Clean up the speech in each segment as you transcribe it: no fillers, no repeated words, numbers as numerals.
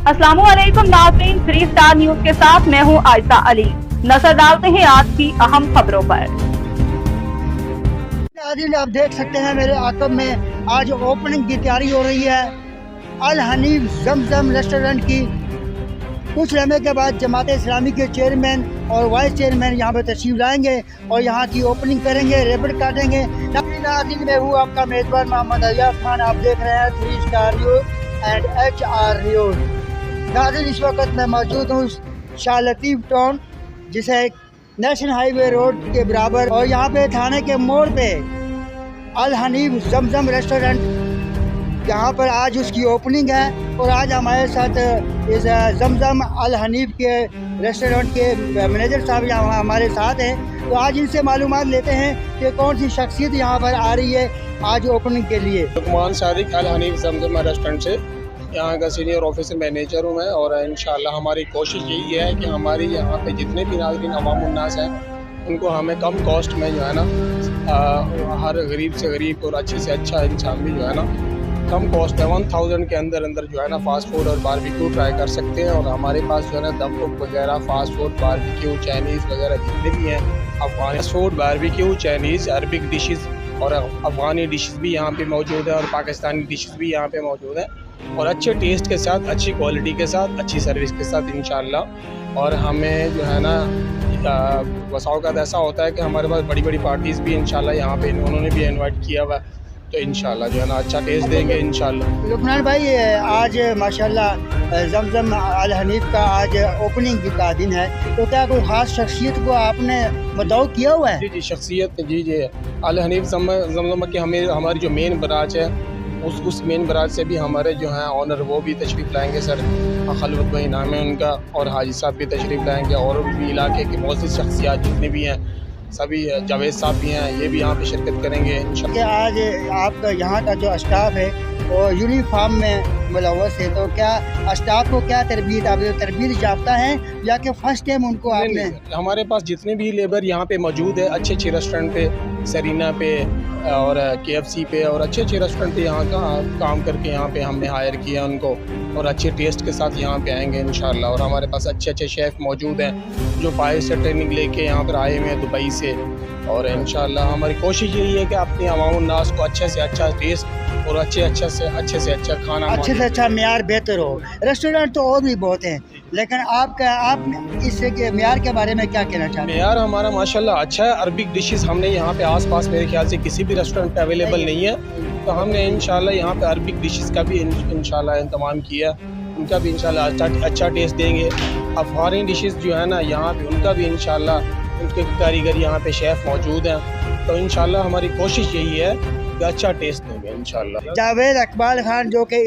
अस्सलामुअलैकुम नाज़रीन, 3 star news के साथ मैं हूं आयशा अली। नजर डालते हैं आज की अहम खबरों पर। नाज़रीन, आप देख सकते हैं मेरे आकब में आज ओपनिंग की तैयारी हो रही है अल हनीफ जमजम रेस्टोरेंट की। कुछ लम्हे के बाद जमात इस्लामी के चेयरमैन और वाइस चेयरमैन यहाँ पर तशरीफ लाएंगे और यहाँ की ओपनिंग करेंगे, रिबन काटेंगे। नाज़रीन, मैं हूँ आपका मेज़बान मोहम्मद अय्याब खान। आप देख रहे हैं 3 star news and HR news. नाज़रीन, इस वक्त मैं मौजूद हूँ शाह लतीफ़ टाउन, जिसे नेशनल हाईवे रोड के बराबर, और यहाँ पे थाने के मोड़ पे अल हनीफ जमजम रेस्टोरेंट, यहाँ पर आज उसकी ओपनिंग है। और आज हमारे साथ इस जमजम अल हनीफ के रेस्टोरेंट के मैनेजर साहब यहाँ हमारे साथ हैं। तो आज इनसे मालूमात लेते हैं कि कौन सी शख्सियत यहाँ पर आ रही है आज ओपनिंग के लिए। लुकमान सादिक अल हनीफ जमजम रेस्टोरेंट से यहाँ का सीनियर ऑफिसर मैनेजर हूँ मैं। और इंशाल्लाह हमारी कोशिश यही है कि हमारी यहाँ पे जितने भी नाज़रीन अवाम उन्नास हैं उनको हमें कम कॉस्ट में जो है ना हर गरीब से गरीब और अच्छे से अच्छा इंसान भी जो है ना कम कॉस्ट है 1000 के अंदर जो है ना फास्ट फूड और बारबेक्यू ट्राई कर सकते हैं। और हमारे पास जो है ना दम कुक वगैरह फास्ट फूड बारबेक्यू चाइनीज़ वगैरह जितने भी हैं, Afghani food barbecue Chinese Arabic dishes और अफ़गानी डिशेज़ भी यहाँ पे मौजूद है और पाकिस्तानी डिशेज़ भी यहाँ पे मौजूद है और अच्छे टेस्ट के साथ, अच्छी क्वालिटी के साथ, अच्छी सर्विस के साथ इंशाल्लाह। और हमें जो है ना वसाओक़त ऐसा होता है कि हमारे पास बड़ी बड़ी पार्टीज़ भी इंशाल्लाह यहाँ पे उन्होंने भी इनवाइट किया हुआ है, तो इंशाल्लाह जो है ना अच्छा टेस्ट देंगे इंशाल्लाह। लुकमान भाई, आज माशाल्लाह जमजम अल हनीफ का आज ओपनिंग का दिन है, तो क्या कोई ख़ास शख्सियत को आपने मदऊ किया हुआ है? जी शख्सियत जी अल हनीफ जमजम की हमारी जो मेन ब्रांच है उस मेन ब्रांच से भी हमारे जो हैं ऑनर वो भी तशरीफ़ लाएंगे, सर खलवत भाई नाम है उनका, और हाजी साहब भी तशरीफ़ लाएंगे और भी इलाके के बहुत सी शख्सियात जितने भी हैं सभी, जावेद साहब भी हैं, ये भी यहाँ पे शिरकत करेंगे इंशाल्लाह। आज आपका यहाँ का जो स्टाफ है वो यूनिफॉर्म में मुलव्वस है, तो क्या स्टाफ को क्या तरबियत याफ्ता है या कि फर्स्ट टाइम उनको आपने? हमारे पास जितने भी लेबर यहाँ पे मौजूद है अच्छे अच्छे रेस्टोरेंट पे, सरीना पे और KFC पे और अच्छे अच्छे रेस्टोरेंट पे यहाँ का काम करके यहाँ पे हमने हायर किया उनको और अच्छे टेस्ट के साथ यहाँ पे आएंगे इंशाल्लाह। और हमारे पास अच्छे अच्छे शेफ़ मौजूद हैं जो बाहर से ट्रेनिंग लेके यहाँ पर आए हुए हैं दुबई से। और इंशाल्लाह हमारी कोशिश यही है कि अपने अवाम उन्नास को अच्छे से अच्छा टेस्ट और अच्छे से अच्छा खाना, अच्छे से अच्छा मेयार बेहतर हो। रेस्टोरेंट तो और भी बहुत हैं, लेकिन आप इससे के मेयार के बारे में क्या कहना चाहते हैं? मेयार हमारा माशाल्लाह अच्छा है। अरबिक डिशेस हमने यहाँ पे आसपास मेरे ख्याल से किसी भी रेस्टोरेंट पे अवेलेबल नहीं है, तो हमने इंशाल्लाह यहाँ पे अरबिक डिशेस का भी इंशाल्लाह इंतजाम किया, उनका भी इंशाल्लाह अच्छा टेस्ट देंगे। अफ़गानी डिशेस जो है ना यहाँ पे उनका भी इंशाल्लाह उनके कारीगर यहाँ पे शेफ़ मौजूद हैं, तो इंशाल्लाह हमारी कोशिश यही है कि अच्छा टेस्ट देंगे इंशाल्लाह। जावेद इकबाल खान जो कि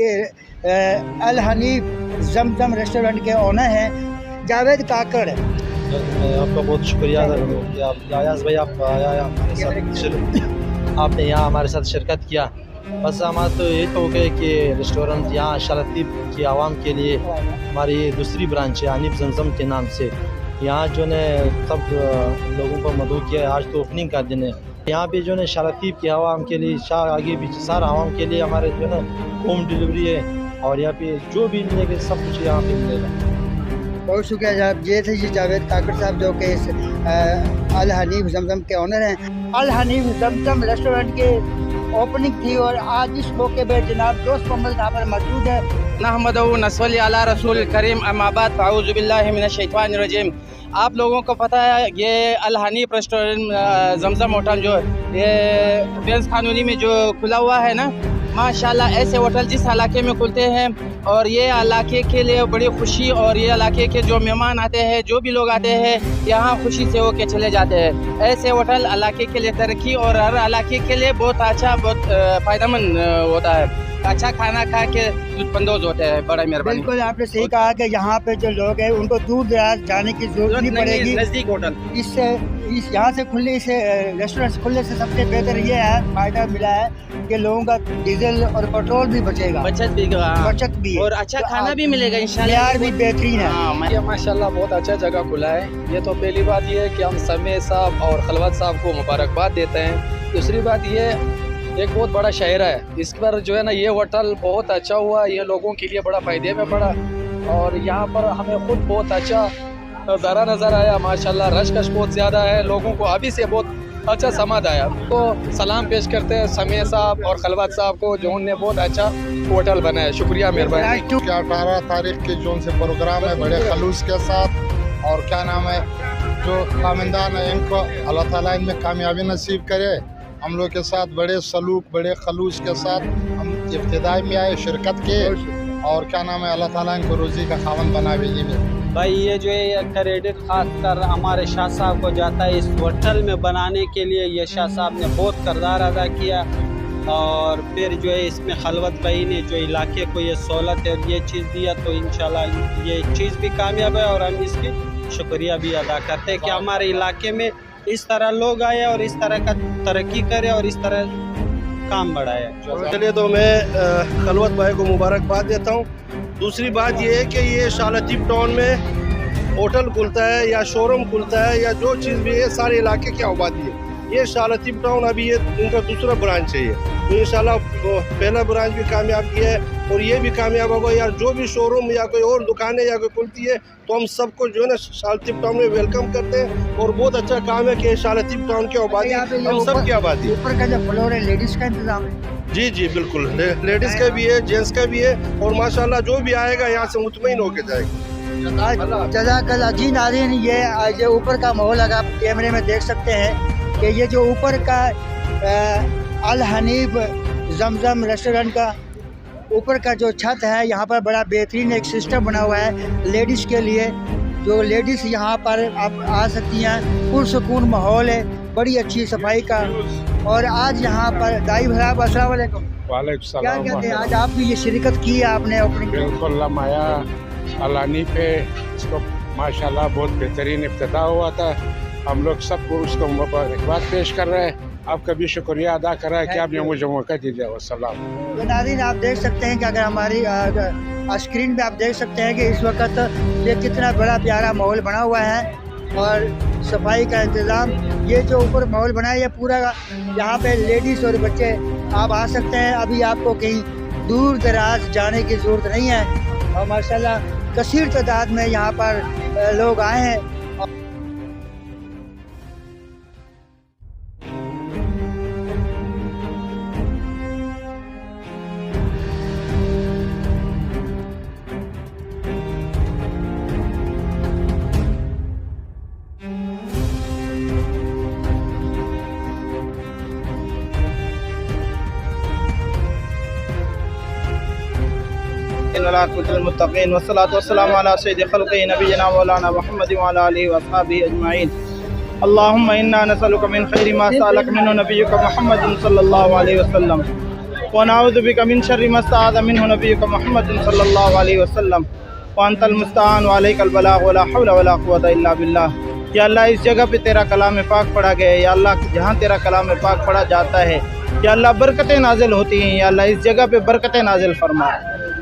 अल हनीफ जमजम रेस्टोरेंट के ओनर हैं, जावेद काकड़। मैं आपका बहुत शुक्रिया कि आप आयाज भाई आप आया आपने यहाँ हमारे साथ शिरकत किया। बस हमारा तो यही तो है कि रेस्टोरेंट यहाँ शाह लतीफ़ की आवाम के लिए हमारी दूसरी ब्रांच है हनीफ जमजम के नाम से। यहाँ जो ने सब लोगों को मदऊ किया है। आज तो ओपनिंग का दिन है। यहाँ पे जो है शाह लतीफ़ की आवाम के लिए, शाह आगे भी सारा आवाम के लिए हमारे जो है होम डिलीवरी है और यहाँ पे जो भी मिलेगा सब कुछ यहाँ पे मिलेगा। बहुत शुक्रिया साहब। ये थे जी जावेद काकड़ साहब जो कि अल हनीफ जमजम के ओनर हैं। अल हनीफ जमजम रेस्टोरेंट के ओपनिंग थी और आज इस मौके पर जनाब दोस्त मोहम्मद यहाँ पर मौजूद है। नहमदहु नसल्ली अला रसूल करीम अम्मा बाद अऊज़ु बिल्लाहि मिनश शैतानिर रजीम। आप लोगों को पता है ये अल हनीफ रेस्टोरेंट जमजम होटल जो ये प्रिंस कानूनी में जो खुला हुआ है ना, माशाल्लाह ऐसे होटल जिस इलाके में खुलते हैं और ये इलाके के लिए बड़ी खुशी, और ये इलाके के जो मेहमान आते हैं, जो भी लोग आते हैं यहाँ खुशी से होके चले जाते हैं। ऐसे होटल इलाके के लिए तरक्की और हर इलाके के लिए बहुत अच्छा, बहुत फ़ायदेमंद होता है। अच्छा खाना खा के लुत्फ़अंदोज़ होते हैं। बड़ा मेहरबानी। बिल्कुल आपने सही कहा कि यहाँ पे जो लोग हैं उनको दूर दराज जाने की जरूरत नहीं पड़ेगी। नज़दीक होटल यहाँ से खुलने से रेस्टोरेंट खुलने से सबसे बेहतर ये है, फ़ायदा मिला है कि लोगों का डीजल और पेट्रोल भी बचेगा, बचत भी और अच्छा खाना भी मिलेगा इंशाल्लाह। यार भी बेहतरीन है। ये माशाल्लाह बहुत अच्छा जगह खुला है। ये तो पहली बात ये है कि हम समय साहब और खलवत साहब को मुबारकबाद देते हैं। दूसरी बात ये एक बहुत बड़ा शहर है, इस पर जो है ना ये होटल बहुत अच्छा हुआ, ये लोगों के लिए बड़ा फ़ायदे में पड़ा। और यहाँ पर हमें खुद बहुत अच्छा नज़ारा नज़र आया। माशाल्लाह रश बहुत ज़्यादा है, लोगों को अभी से बहुत अच्छा समझ आया। तो सलाम पेश करते हैं समीर साहब और खलवत साहब को, जो उन्होंने बहुत अच्छा होटल बनाया। शुक्रिया, मेहरबानी। 18 तारीख के जोन से प्रोग्राम है बड़े खलूस के साथ, और क्या नाम है जो कामिंदान है इनको अल्लाह ताला इनमें कामयाबी नसीब करे। हम लोग के साथ बड़े सलूक बड़े खलूस के साथ हम इब्तिदाई में आए शिरकत के, और क्या नाम है अल्लाह ताला इनको रोज़ी का खावन बनावे। भाई ये जो है क्रेडिट खास कर हमारे शाह साहब को जाता है। इस होटल में बनाने के लिए ये शाह साहब ने बहुत किरदार अदा किया, और फिर जो है इसमें खलवत भाई ने जो इलाके को ये सहूलत और ये चीज़ दिया, तो इंशाल्लाह ये चीज़ भी कामयाब है और हम इसकी शुक्रिया भी अदा करते हैं कि हमारे इलाके में इस तरह लोग आए और इस तरह का तरक्की करे और इस तरह काम बढ़ाए। चलिए, तो मैं खलवत भाई को मुबारकबाद देता हूँ। दूसरी बात ये है कि ये शाह लतीफ़ टाउन में होटल खुलता है या शोरूम खुलता है या जो चीज़ भी है सारे इलाके की आबादी है। ये शाह लतीफ़ टाउन अभी ये उनका दूसरा ब्रांच है, ये तो इंशाल्लाह पहला ब्रांच भी कामयाब किया है और ये भी कामयाब होगा। यार जो भी शोरूम या कोई और दुकानें या कोई खुलती है तो हम सबको जो है ना शाह लतीफ़ टाउन में वेलकम करते हैं, और बहुत अच्छा काम है कि शाह लतीफ़ टाउन की आबादी हम सब की आबादी। ऊपर का जो फ्लोर है लेडीज़ का इंतजाम है? जी जी बिल्कुल, लेडीज़ का भी है, जेंट्स का भी है, और माशाल्लाह जो भी आएगा यहाँ से मुतमईन होके जाएगा। जज़ाकल्लाह। जी नाज़रीन, ये ऊपर का माहौल अगर आप कैमरे में देख सकते हैं कि ये जो ऊपर का अल हनीफ जमजम रेस्टोरेंट का ऊपर का जो छत है, यहाँ पर बड़ा बेहतरीन एक सिस्टम बना हुआ है लेडीज़ के लिए। जो लेडीज़ यहाँ पर आप आ सकती हैं, पुरसुकून माहौल है, बड़ी अच्छी सफाई का। और आज यहाँ पर दाई भराब अस्सलाम वालेकुम। वालेकुम क्या सलाम। कहते हैं, आज आप भी ये शिरकत की है आपने अपनी? बिल्कुल लमाया अलानी पे इसको माशाल्लाह बहुत बेहतरीन इब्तिदा हुआ था। हम लोग सबको उसको मुबारकबाद पेश कर रहे हैं। आपका भी शुक्रिया अदा कर रहा है कि आपने मुझे मौका दिया। वस्सलाम। तो नाज़रीन, आप देख सकते हैं कि अगर हमारी स्क्रीन पे आप देख सकते हैं कि इस वक्त ये कितना बड़ा प्यारा माहौल बना हुआ है और सफाई का इंतज़ाम। ये जो ऊपर माहौल बना है ये पूरा, यहाँ पे लेडीज़ और बच्चे आप आ सकते हैं। अभी आपको कहीं दूर दराज जाने की ज़रूरत नहीं है, और माशाल्लाह कसीर तादाद में यहाँ पर लोग आए हैं। मुत्तक़ीन वस्सलातु वस्सलामु अला सय्यिदिल खल्क़ि नबिय्यिना मौलाना मुहम्मद व अला आलिहि व अस्हाबिहि अजमईन। अल्लाहुम्मा इन्ना नसअलुका मिन खैरि मा सअलक मिन्हु नबिय्युका मुहम्मद सल्लल्लाहु अलैहि वसल्लम व नऊज़ु बिका मिन शर्रि मा इस्तआज़ मिन्हु नबिय्युका मुहम्मद सल्लल्लाहु अलैहि वसल्लम व अंतल मुस्तआन व अलैकल बलाग व ला हौला व ला कुव्वता इल्ला बिल्लाह। या अल्लाह, इस जगह पे तेरा कलाम पाक पढ़ा गया है। या अल्लाह, जहाँ तेरा कलाम पाक पढ़ा जाता है या अल्लाह बरकतें नाजिल होती हैं। या अल्लाह, इस जगह पे बरकतें नाजिल फरमा।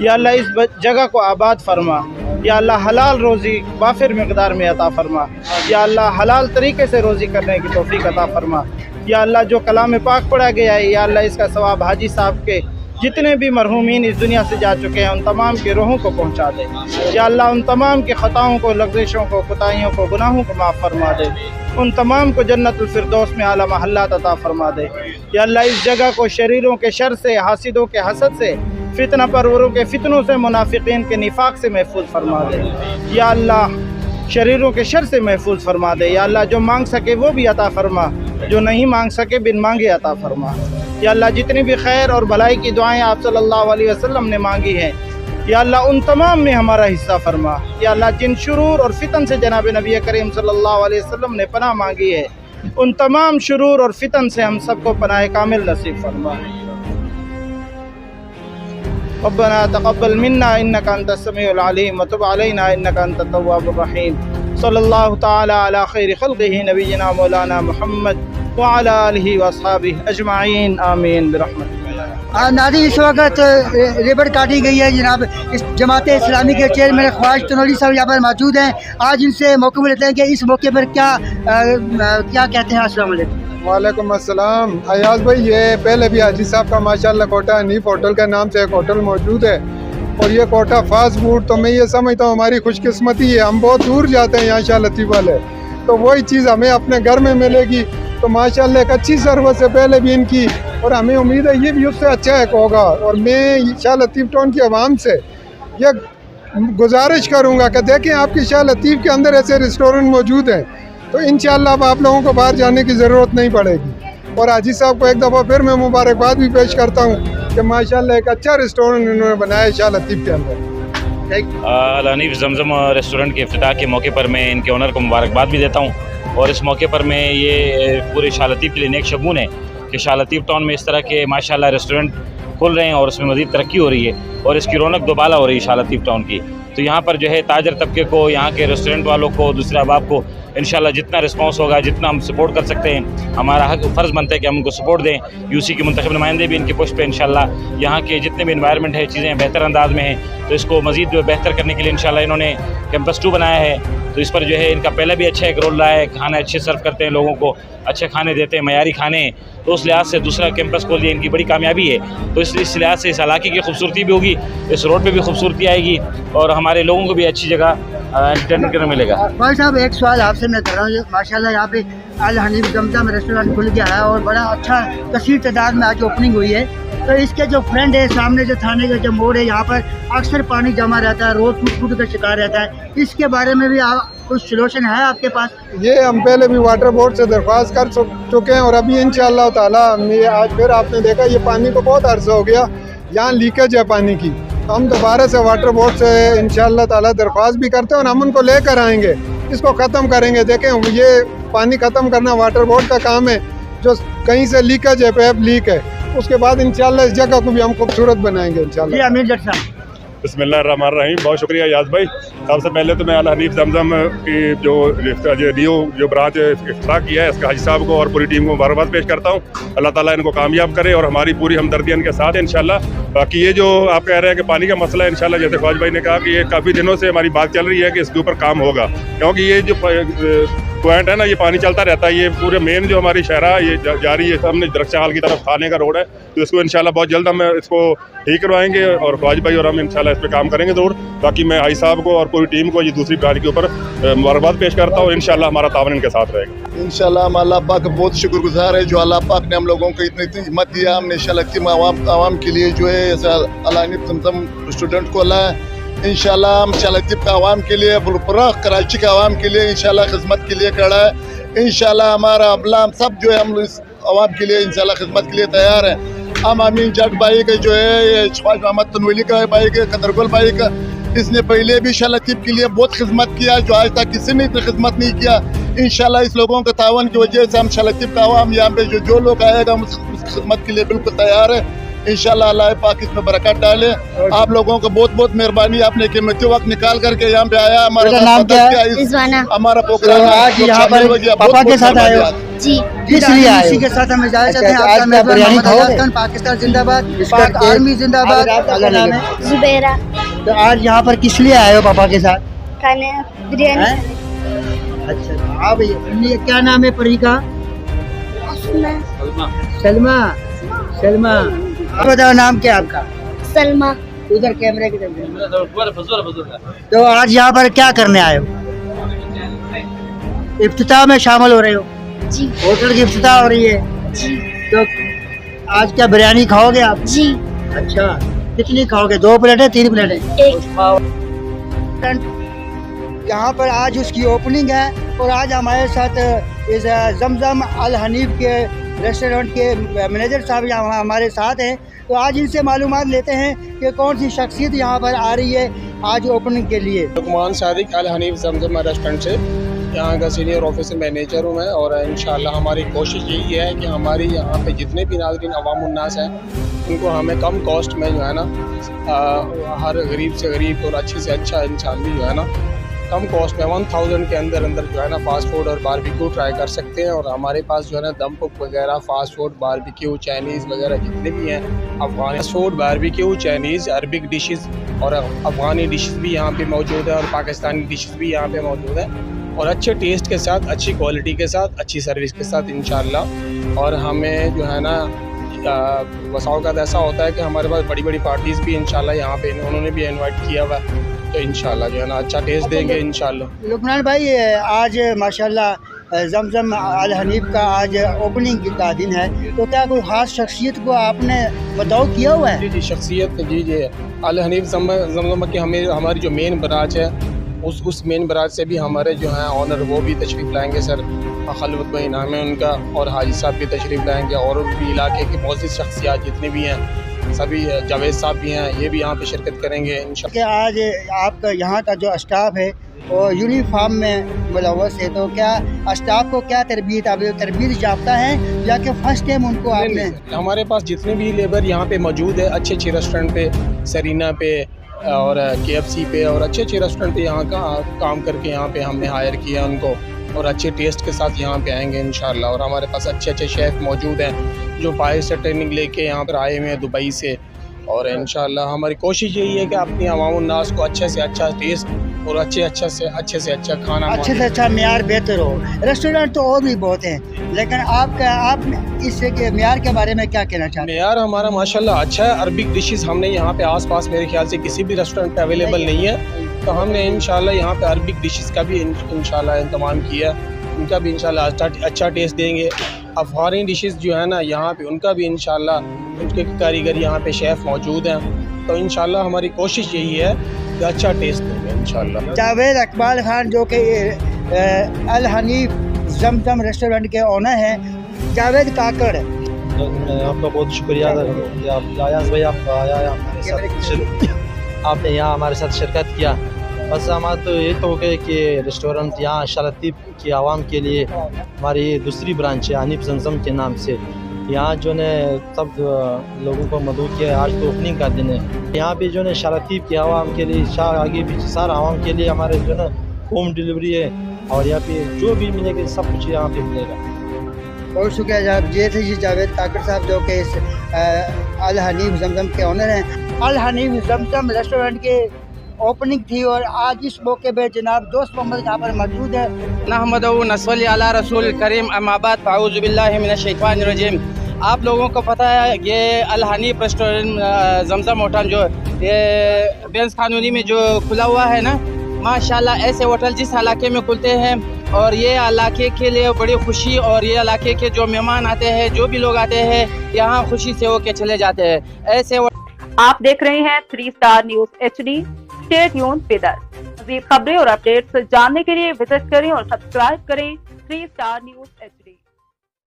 या अल्लाह, इस जगह को आबाद फरमा। या अल्लाह, हलाल रोज़ी वाफिर मकदार में अता फरमा। या अल्लाह, हलाल तरीके से रोज़ी करने की तौफीक अता फरमा। या अल्लाह, जो कलाम पाक पढ़ा गया है, या अल्लाह, इसका सवाब हाजी साहब के जितने भी मरहूमीन इस दुनिया से जा चुके हैं उन तमाम के रूहों को पहुँचा दे। या अल्लाह, उन तमाम के ख़ताओं को, लग़्ज़िशों को, कोताहियों को, गुनाहों को माफ़ फरमा दे। उन तमाम को जन्नतुल फिरदौस में आला महल्लात अता फरमा दे। या अल्लाह, इस जगह को शरीरों के शर से, हासिदों के हसद से, फितना परवरों के फितनों से, मुनाफिकीन के निफाक से महफूज फरमा दे। या अल्लाह, शरीरों के शर से महफूज फरमा दे। या अल्लाह, जो मांग सके वो भी अता फरमा, जो नहीं मांग सके बिन मांगे अता फरमा। या अल्लाह, जितनी भी खैर और भलाई की दुआएं आप सल्लल्लाहु अलैहि वसल्लम ने मांगी हैं, या अल्लाह, उन तमाम में हमारा हिस्सा फरमा। या अल्लाह, जिन शुरूर और फितन से जनाब नबी करीम सल्लल्लाहु अलैहि वसल्लम ने पनाह मांगी है, उन तमाम शुरूर और फितन से हम सबको पनाह कामिल नसीब फरमा। रब्बना तक़ब्बल मिन्ना इन्नका अंतस समीउल अलीम व तुब अलैना इन्नका अंतत तव्वाबुर रहीम। सल्लल्लाहु तआला अला खैरि खल्क़िही नबिय्यिना मौलाना मुहम्मद व अला आलिहि व अस्हाबिहि अजमईन आमीन बिरहमतिक। नाज़रीन, इस वक्त रिबन काटी गई है। जनाब इस जमात इस्लामी के चेयरमैन ख्वाज तनोली साहब यहाँ पर मौजूद हैं। आज इनसे मौका मिलते हैं कि इस मौके पर क्या कहते हैं। अस्सलाम वालेकुम। वालेकुम अस्सलाम। अयाज भाई, ये पहले भी हाजी साहब का माशाल्लाह कोटा हनीफ होटल के नाम से एक होटल मौजूद है, और ये कोटा फास्ट फूड, तो मैं ये समझता हूँ हमारी खुशकिस्मती है। हम बहुत दूर जाते हैं यहाँ शाह लतीफ़ वाले, तो वही चीज़ हमें अपने घर में मिलेगी। तो माशाल्लाह एक अच्छी सर्विस है पहले भी इनकी, और हमें उम्मीद है ये भी उससे अच्छा एक होगा। और मैं शाह लतीफ़ टाउन की आवाम से ये गुजारिश करूँगा कि देखें आपकी शाह लतीफ़ के अंदर ऐसे रेस्टोरेंट मौजूद हैं, तो इंशाल्लाह अब आप लोगों को बाहर जाने की ज़रूरत नहीं पड़ेगी। और हाजी साहब को एक दफ़ा फिर मैं मुबारकबाद भी पेश करता हूँ कि माशाल्लाह एक अच्छा रेस्टोरेंट इन्होंने बनाया है शाह लतीफ़ के अंदर। अल हनीफ जमजम रेस्टोरेंट के इफ्तिताह के मौके पर मैं इनके ओनर को मुबारकबाद भी देता हूँ। और इस मौके पर मैं ये पूरे शाह लतीफ़ के लिए नेक शगुन है कि शाह लतीफ़ टाउन में इस तरह के माशाल्लाह रेस्टोरेंट खुल रहे हैं और उसमें मज़ीद तरक्की हो रही है और इसकी रौनक दोबाला हो रही है शाह लतीफ़ टाउन की। तो यहाँ पर जो है ताजर तबके को, यहाँ के रेस्टोरेंट वालों को, दूसरे अहबाब को इंशाल्लाह जितना रिस्पांस होगा, जितना हम सपोर्ट कर सकते हैं, हमारा हक फ़र्ज़ बनता है कि हम उनको सपोर्ट दें। यूसी के मुंतखब नुमाइंदे भी इनके पुष्ट पे इंशाल्लाह यहाँ के जितने भी इन्वायरमेंट है, चीज़ें बेहतर अंदाज में हैं, तो इसको मज़ीद बेहतर करने के लिए इंशाल्लाह इन्होंने कैंपस 2 बनाया है। तो इस पर जो है इनका पहले भी अच्छा एक रोल रहा है, खाने अच्छे सर्व करते हैं, लोगों को अच्छे खाने देते हैं, मयारी खाने। तो उस लिहाज से दूसरा कैंपस खोल दिया इनकी बड़ी कामयाबी है। तो इस लिहाज से इस इलाके की खूबसूरती भी होगी, इस रोड पे भी खूबसूरती आएगी और हमारे लोगों को भी अच्छी जगह एंटरटेनमेंट करने मिलेगा। भाई साहब एक सवाल आपसे मैं कर रहा हूँ, माशाल्लाह यहाँ पे अल हनीफ जमजम रेस्टोरेंट खुल गया है और बड़ा अच्छा कसीर तादाद में आज ओपनिंग हुई है। तो इसके जो फ्रंट है, सामने जो थाने का जो मोड़ है, यहाँ पर अक्सर पानी जमा रहता है, रोड फूट का शिकार रहता है, इसके बारे में भी आप कुछ सलूशन है आपके पास? ये हम पहले भी वाटर बोर्ड से दरख्वास्त कर चुके हैं और अभी इंशाअल्लाह ताला आज फिर आपने देखा ये पानी को बहुत अर्सा हो गया, यहाँ लीकेज है पानी की। हम दोबारा से वाटर बोर्ड से इंशाअल्लाह ताला दरख्वास्त भी करते हैं और हम उनको लेकर आएंगे, इसको ख़त्म करेंगे। देखें ये पानी ख़त्म करना वाटर बोर्ड का काम है, जो कहीं से लीकेज है, पैप लीक है, उसके बाद इंशाअल्लाह इस जगह को भी हम खूबसूरत बनाएंगे इंशाअल्लाह। अमीर जट साहब बिस्मिल्लाहिर्रहमानिर्रहीम, बहुत शुक्रिया याद भाई। सबसे पहले तो मैं अल हनीफ जमजम की जो न्यू ब्रांच इफ्तिताह किया है, इसका हाजी साहब को और पूरी टीम को मुबारकबाद पेश करता हूँ। अल्लाह ताला इनको कामयाब करे और हमारी पूरी हमदर्दी इनके साथ है इंशाल्लाह। बाकी ये जो आप कह रहे हैं कि पानी का मसला है, इंशाल्लाह जैसे ख्वाज भाई ने कहा कि ये काफ़ी दिनों से हमारी बात चल रही है कि इसके ऊपर काम होगा, क्योंकि ये जो पॉइंट है ना, ये पानी चलता रहता है, ये पूरे मेन जो हमारी शहरा ये जा रही है सामने दरख्शां हाल की तरफ खाने का रोड है, तो इसको इंशाल्लाह बहुत जल्द हम इसको ठीक करवाएंगे और ख्वाज भाई और हम इंशाल्लाह इस पर काम करेंगे ज़रूर। बाकी मैं आई साहब को और पूरी टीम को ये दूसरी ब्रांच के ऊपर मुबारकबाद पेश करता हूँ। इंशाल्लाह हमारा तावन इनके साथ रहेगा। इंशाल्लाह हम अल्लाह पाक का बहुत शुक्रगुजार है जो अल्लाह पाक ने हम लोगों को इतनी हिम्मत दिया। हमने शाह लतीफ़ आवाम के लिए जो है अल हनीफ जमजम स्टूडेंट को ला है। इंशाल्लाह हम शाह लतीफ़ का आवाम के लिए, पूरा कराची का आवाम के लिए इंशाल्लाह खिदमत के लिए खड़ा है। इंशाल्लाह हमारा अमला हम सब जो है हम इस आवाम के लिए इंशाल्लाह खिदमत के लिए तैयार है। हम अमीन जट भाई के जो है ख्वाज मोहम्मद तनवीली का भाई के कदरगुल भाई का, इसने पहले भी शाह लतीफ़ के लिए बहुत खिदमत किया जो आज तक किसी ने इतनी खिदमत नहीं किया। इंशाल्लाह इस लोगों के तावन की वजह से हम शाह लतीफ़ का आवाम यहाँ पे जो लोग आएगा हम उस खिदमत के लिए बिल्कुल तैयार है। इंशाल्लाह अल्लाह पाक इसमें बरकत डाले। आप लोगों को बहुत बहुत मेहरबानी, आपने कीमती वक्त निकाल करके यहाँ पे आया। हमारा नाम क्या है? हमारा प्रोग्राम आज यहाँ पर पापा के साथ आए हो जी, किस लिए आए? इसी के साथ हम इजाज़त हैं। आपका मेहमान मोहम्मद आजाद खान, पाकिस्तान जिंदाबाद, पाक आर्मी जिंदाबाद। जुबैरा। तो आज यहाँ पर किस लिए आए हो पापा के साथ? खाने बिरयानी। अच्छा, आप क्या नाम है परी का? सलमा। सलमा, आप बताओ नाम क्या आपका? सलमा। उधर कैमरे की तरफ। तो आज यहाँ पर क्या करने आए हो? इफ्तिताह में शामिल हो रहे हो? जी। होटल की इफ्तिताह हो रही है जी। तो आज क्या बिरयानी खाओगे आप? जी। अच्छा, कितनी खाओगे? 2 प्लेटें, 3 प्लेटें? 1। यहाँ पर आज उसकी ओपनिंग है और आज हमारे साथ इस जमजम अल हनीफ के रेस्टोरेंट के मैनेजर साहब यहाँ हमारे साथ हैं। तो आज इनसे मालूमात लेते हैं कि कौन सी शख्सियत यहाँ पर आ रही है आज ओपनिंग के लिए। लुकमान सादिक अल हनीफ जमजम रेस्टोरेंट से यहाँ का सीनियर ऑफिसर मैनेजर हूँ मैं, और इंशाल्लाह हमारी कोशिश यही है कि हमारी यहाँ पे जितने भी नाज़रीन अवाम उन्नास हैं उनको हमें कम कॉस्ट में जो है ना हर गरीब से गरीब और अच्छे से अच्छा इंसान भी जो है ना कम कॉस्ट में 1000 के अंदर जो है ना फास्ट फूड और बारबेक्यू ट्राई कर सकते हैं। और हमारे पास जो है ना दम कुक वगैरह, फास्ट फूड, बारबेक्यू, चाइनीज़ वगैरह जितने भी हैं, Afghani food, barbecue, Chinese, Arabic dishes और अफगानी डिशेस भी यहाँ पे मौजूद है और पाकिस्तानी डिशेस भी यहाँ पे मौजूद है और अच्छे टेस्ट के साथ, अच्छी क्वालिटी के साथ, अच्छी सर्विस के साथ इंशाल्लाह। और हमें जो है ना वसाओकात ऐसा होता है कि हमारे पास बड़ी बड़ी पार्टीज़ भी इंशाल्लाह यहाँ पे उन्होंने भी इनवाइट किया हुआ है, तो इंशाल्लाह जो है ना अच्छा टेस्ट देंगे इंशाल्लाह। लुकमान भाई, आज माशाल्लाह जमजम अल हनीफ का आज ओपनिंग का दिन है, तो क्या कोई ख़ास शख्सियत को आपने मदऊ किया हुआ है? जी शख्सियत जी अल हनीफ जमजम की हमारी जो मेन ब्रांच है उस मेन ब्रांच से भी हमारे जो हैं ऑनर वो भी तशरीफ़ लाएंगे, सर खलवत भाई नाम है उनका, और हाजी साहब भी तशरीफ़ लाएंगे, और भी इलाके के बहुत सी शख्सियात जितने भी हैं सभी, जावेद साहब भी हैं, ये भी यहाँ पे शिरकत करेंगे इंशाल्लाह। आज आपका यहाँ का जो स्टाफ है वो यूनिफॉर्म में मुलव्वस है, तो क्या स्टाफ को क्या तरबियत याफ्ता है या कि फर्स्ट टाइम उनको आपने? हमारे पास जितने भी लेबर यहाँ पे मौजूद है, अच्छे अच्छे रेस्टोरेंट पे, सरीना पे और KFC पे और अच्छे अच्छे रेस्टोरेंट पे यहाँ का काम करके यहाँ पे हमने हायर किया उनको, और अच्छे टेस्ट के साथ यहाँ पे आएंगे इंशाल्लाह। और हमारे पास अच्छे अच्छे शेफ़ मौजूद हैं जो 5 से ट्रेनिंग लेके यहाँ पर आए हुए हैं दुबई से, और इंशाल्लाह हमारी कोशिश यही है कि अपनी अवाम-उन्नास को अच्छे से अच्छा टेस्ट और अच्छे से अच्छा खाना, अच्छे से अच्छा मेयार बेहतर हो। रेस्टोरेंट तो और भी बहुत हैं, लेकिन आप इससे के मेयार के बारे में क्या कहना चाहते हैं? मेयार हमारा माशाल्लाह अच्छा है। अरबिक डिशेस हमने यहाँ पे आसपास मेरे ख्याल से किसी भी रेस्टोरेंट पे अवेलेबल नहीं है, तो हमने इंशाल्लाह यहाँ पे अरबिक डिशेस का भी इंशाल्लाह इंतजाम किया, उनका भी इंशाल्लाह अच्छा टेस्ट देंगे। अफगानी डिशेस जो है ना यहाँ पे उनका भी इंशाल्लाह उनके कारीगर यहाँ पे शेफ़ मौजूद हैं, तो इंशाल्लाह हमारी कोशिश यही है कि अच्छा टेस्ट देंगे इंशाल्लाह। जावेद इकबाल खान जो कि अल हनीफ जमजम रेस्टोरेंट के ओनर हैं, जावेद काकड़, मैं आपका बहुत शुक्रिया अदा करूँ कि आप आयाज भाई आप आया हमारे साथ, आपने यहाँ हमारे साथ शिरकत किया। बस हमारा तो ये तो है कि रेस्टोरेंट यहाँ शालतीब की आवाम के लिए हमारी दूसरी ब्रांच है हनीफ जमजम के नाम से, यहाँ जो ने सब लोगों को मदऊ किया है। आज तो ओपनिंग का दिन है, यहाँ पे जो है शालतीब की आवाम के लिए आगे भी सारा आवाम के लिए हमारे जो है होम डिलीवरी है, और यहाँ पे जो भी मिलेगा सब कुछ यहाँ पे मिलेगा। बहुत शुक्रिया। ये थे जी जावेद काकड़ साहब जो कि इस अल हनीफ जमजम के ओनर हैं। अल हनीफ जमजम रेस्टोरेंट के ओपनिंग थी, और आज इस मौके पे जनाब दोस्त मोहम्मद यहाँ पर मौजूद है। नहमदहु नसल्ली अला रसूल करीम अम्मा बाद फ़अऊज़ु बिल्लाहि मिनश शैतानिर रजीम। आप लोगों को पता है ये अल हनीफ रेस्टोरेंट जमजम होटल जो ये बेंस कानूनी में जो खुला हुआ है ना, माशाल्लाह ऐसे होटल जिस इलाके में खुलते हैं और ये इलाके के लिए बड़ी खुशी, और ये इलाके के जो मेहमान आते हैं, जो भी लोग आते हैं यहाँ खुशी से होके चले जाते हैं। ऐसे आप देख रहे हैं 3 star news HD। Stay tuned with us. मज़ीद खबरें और अपडेट्स जानने के लिए विजिट करें और सब्सक्राइब करें 3 स्टार न्यूज़ HD।